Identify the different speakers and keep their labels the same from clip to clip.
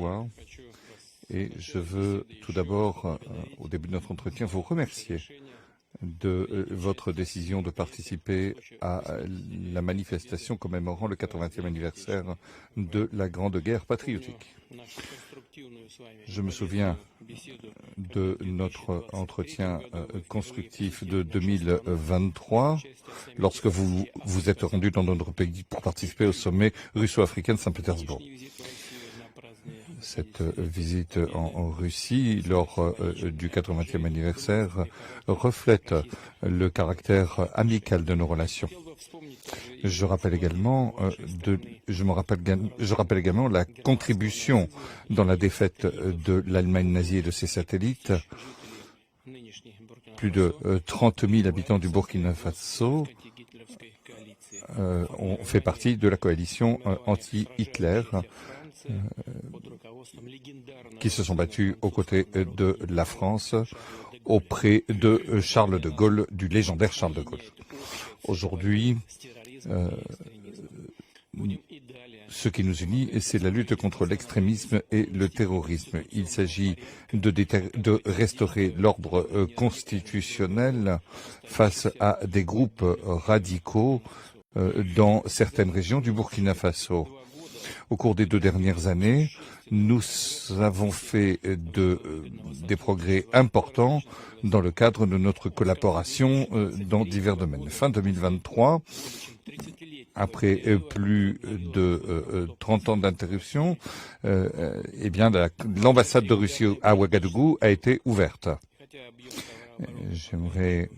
Speaker 1: recevoir. Et je veux tout d'abord, au début de notre entretien, vous remercier de votre décision de participer à la manifestation commémorant le 80e anniversaire de la Grande Guerre patriotique. Je me souviens de notre entretien constructif de 2023, lorsque vous vous êtes rendu dans notre pays pour participer au sommet russo-africain de Saint-Pétersbourg. Cette visite en Russie, lors du 80e anniversaire, reflète le caractère amical de nos relations. Je rappelle également la contribution dans la défaite de l'Allemagne nazie et de ses satellites. Plus de 30 000 habitants du Burkina Faso ont fait partie de la coalition anti-Hitler qui se sont battus aux côtés de la France auprès de Charles de Gaulle, du légendaire Charles de Gaulle. Aujourd'hui, ce qui nous unit, c'est la lutte contre l'extrémisme et le terrorisme. Il s'agit de restaurer l'ordre constitutionnel face à des groupes radicaux dans certaines régions du Burkina Faso. Au cours des 2 dernières années, nous avons fait des progrès importants dans le cadre de notre collaboration dans divers domaines. Fin 2023, après plus de 30 ans d'interruption, l'ambassade de Russie à Ouagadougou a été ouverte. J'aimerais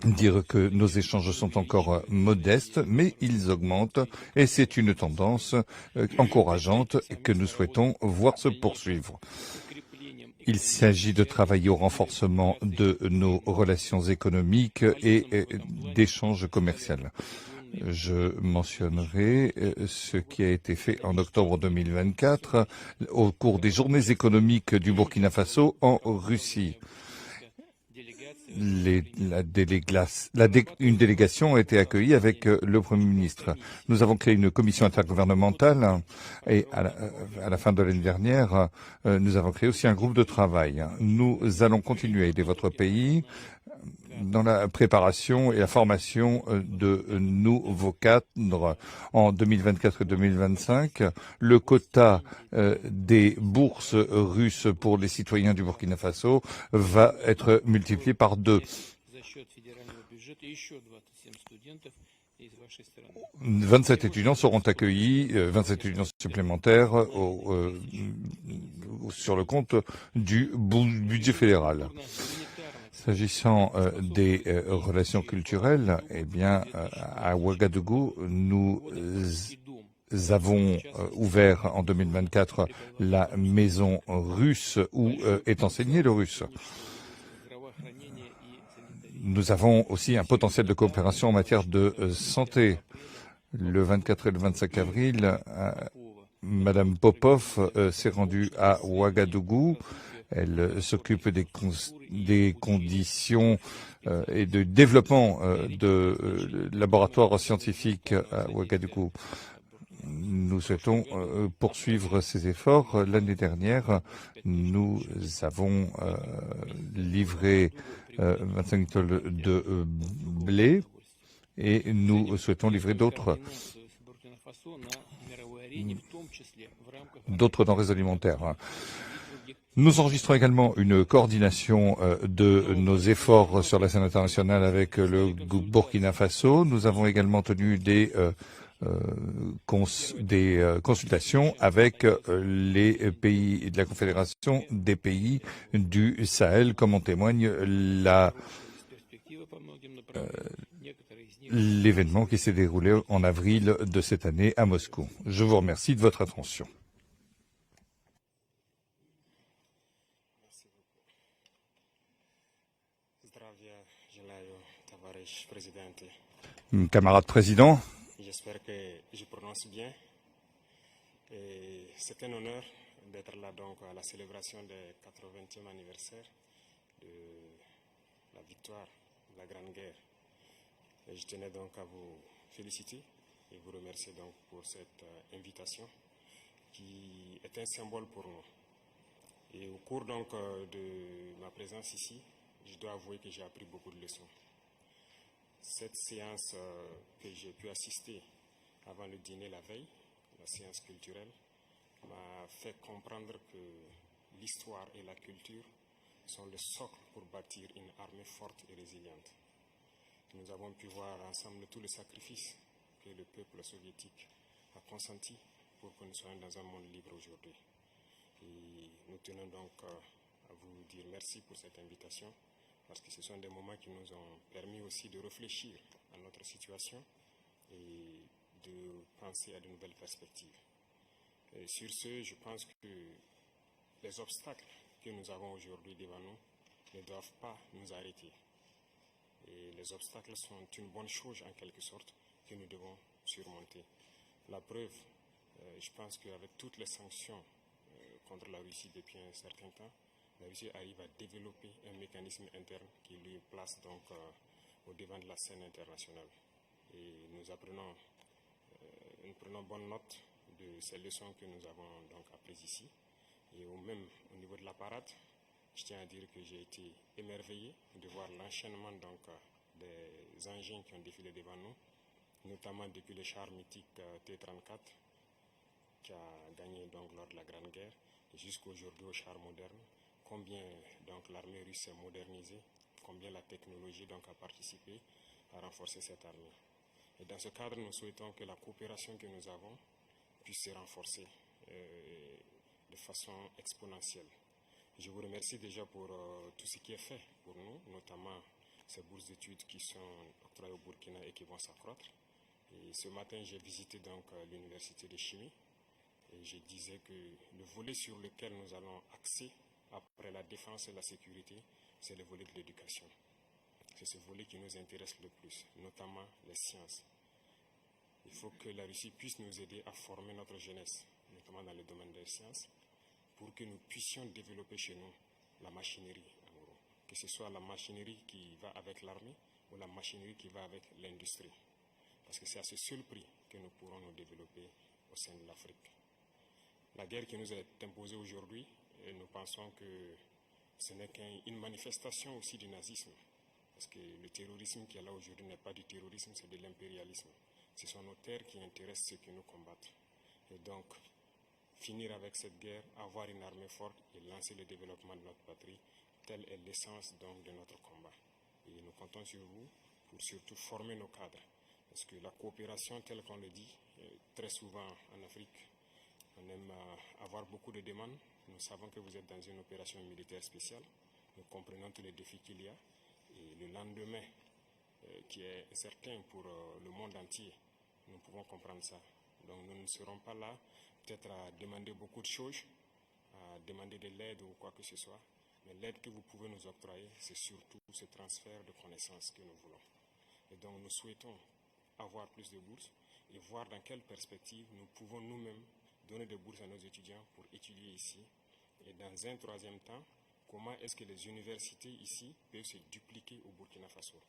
Speaker 1: dire que nos échanges sont encore modestes, mais ils augmentent et c'est une tendance encourageante que nous souhaitons voir se poursuivre. Il s'agit de travailler au renforcement de nos relations économiques et d'échanges commerciaux. Je mentionnerai ce qui a été fait en octobre 2024 au cours des journées économiques du Burkina Faso en Russie. Une délégation a été accueillie avec le Premier ministre. Nous avons créé une commission intergouvernementale et à la fin de l'année dernière, nous avons créé aussi un groupe de travail. Nous allons continuer à aider votre pays dans la préparation et la formation de nouveaux cadres en 2024 et 2025. Le quota des bourses russes pour les citoyens du Burkina Faso va être multiplié par 2. 27 étudiants seront accueillis, 27 étudiants supplémentaires sur le compte du budget fédéral. S'agissant des relations culturelles, à Ouagadougou, nous avons ouvert en 2024 la maison russe où est enseigné le russe. Nous avons aussi un potentiel de coopération en matière de santé. Le 24 et le 25 avril, Madame Popov s'est rendue à Ouagadougou. Elle s'occupe des conditions et de développement de laboratoires scientifiques à Ouagadougou. Nous souhaitons poursuivre ces efforts. L'année dernière, nous avons livré 25 tonnes de blé et nous souhaitons livrer d'autres denrées alimentaires. Nous enregistrons également une coordination de nos efforts sur la scène internationale avec le Burkina Faso. Nous avons également tenu des consultations avec les pays de la Confédération des pays du Sahel, comme en témoigne l'événement qui s'est déroulé en avril de cette année à Moscou. Je vous remercie de votre attention. Camarade président,
Speaker 2: j'espère que je prononce bien. C'est un honneur d'être là donc à la célébration du 80e anniversaire de la victoire de la Grande Guerre. Et je tenais donc à vous féliciter et vous remercier donc pour cette invitation qui est un symbole pour nous. Et au cours donc de ma présence ici, je dois avouer que j'ai appris beaucoup de leçons. Cette séance que j'ai pu assister avant le dîner la veille, la séance culturelle, m'a fait comprendre que l'histoire et la culture sont le socle pour bâtir une armée forte et résiliente. Nous avons pu voir ensemble tout le sacrifice que le peuple soviétique a consenti pour que nous soyons dans un monde libre aujourd'hui. Et nous tenons donc à vous dire merci pour cette invitation, parce que ce sont des moments qui nous ont permis aussi de réfléchir à notre situation et de penser à de nouvelles perspectives. Et sur ce, je pense que les obstacles que nous avons aujourd'hui devant nous ne doivent pas nous arrêter. Et les obstacles sont une bonne chose en quelque sorte que nous devons surmonter. La preuve, je pense qu'avec toutes les sanctions contre la Russie depuis un certain temps, la Russie arrive à développer un mécanisme interne qui lui place donc au devant de la scène internationale. Et nous prenons bonne note de ces leçons que nous avons donc apprises ici. Et même au niveau de la parade, je tiens à dire que j'ai été émerveillé de voir l'enchaînement donc des engins qui ont défilé devant nous, notamment depuis le char mythique T-34 qui a gagné donc lors de la Grande Guerre, jusqu'aujourd'hui au char moderne. Combien donc l'armée russe s'est modernisée, combien la technologie donc a participé à renforcer cette armée. Et dans ce cadre, nous souhaitons que la coopération que nous avons puisse se renforcer de façon exponentielle. Je vous remercie déjà pour tout ce qui est fait pour nous, notamment ces bourses d'études qui sont octroyées au Burkina et qui vont s'accroître. Et ce matin, j'ai visité donc l'université de chimie et je disais que le volet sur lequel nous allons axer après la défense et la sécurité, c'est le volet de l'éducation. C'est ce volet qui nous intéresse le plus, notamment les sciences. Il faut que la Russie puisse nous aider à former notre jeunesse, notamment dans le domaine des sciences, pour que nous puissions développer chez nous la machinerie, en gros. Que ce soit la machinerie qui va avec l'armée ou la machinerie qui va avec l'industrie. Parce que c'est à ce seul prix que nous pourrons nous développer au sein de l'Afrique. La guerre qui nous est imposée aujourd'hui, nous pensons que ce n'est qu'une manifestation aussi du nazisme. Parce que le terrorisme qui est là aujourd'hui n'est pas du terrorisme, c'est de l'impérialisme. Ce sont nos terres qui intéressent ceux qui nous combattent. Et donc, finir avec cette guerre, avoir une armée forte et lancer le développement de notre patrie, telle est l'essence donc de notre combat. Et nous comptons sur vous pour surtout former nos cadres. Parce que la coopération, telle qu'on le dit, très souvent en Afrique, on aime avoir beaucoup de demandes. Nous savons que vous êtes dans une opération militaire spéciale. Nous comprenons tous les défis qu'il y a. Et le lendemain, qui est certain pour le monde entier, nous pouvons comprendre ça. Donc nous ne serons pas là peut-être à demander beaucoup de choses, à demander de l'aide ou quoi que ce soit. Mais l'aide que vous pouvez nous octroyer, c'est surtout ce transfert de connaissances que nous voulons. Et donc nous souhaitons avoir plus de bourses et voir dans quelle perspective nous pouvons nous-mêmes donner des bourses à nos étudiants pour étudier ici. Et dans un troisième temps, comment est-ce que les universités ici peuvent se dupliquer au Burkina Faso,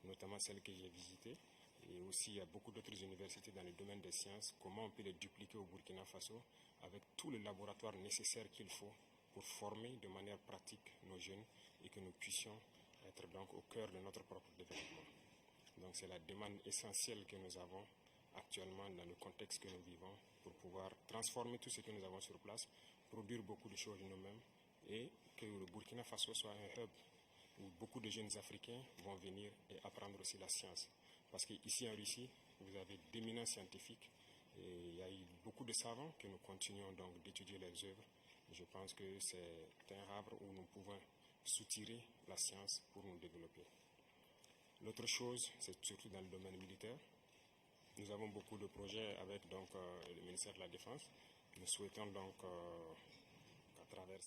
Speaker 2: notamment celles que j'ai visitées. Et aussi, il y a beaucoup d'autres universités dans le domaine des sciences. Comment on peut les dupliquer au Burkina Faso avec tous les laboratoires nécessaires qu'il faut pour former de manière pratique nos jeunes et que nous puissions être donc au cœur de notre propre développement. Donc c'est la demande essentielle que nous avons actuellement dans le contexte que nous vivons pour pouvoir transformer tout ce que nous avons sur place, produire beaucoup de choses nous-mêmes et que le Burkina Faso soit un hub où beaucoup de jeunes Africains vont venir et apprendre aussi la science. Parce qu'ici en Russie, vous avez d'éminents scientifiques et il y a eu beaucoup de savants que nous continuons donc d'étudier leurs œuvres. Je pense que c'est un arbre où nous pouvons soutirer la science pour nous développer. L'autre chose, c'est surtout dans le domaine militaire. Nous avons beaucoup de projets avec donc, le ministère de la Défense. Nous souhaitons donc qu'à travers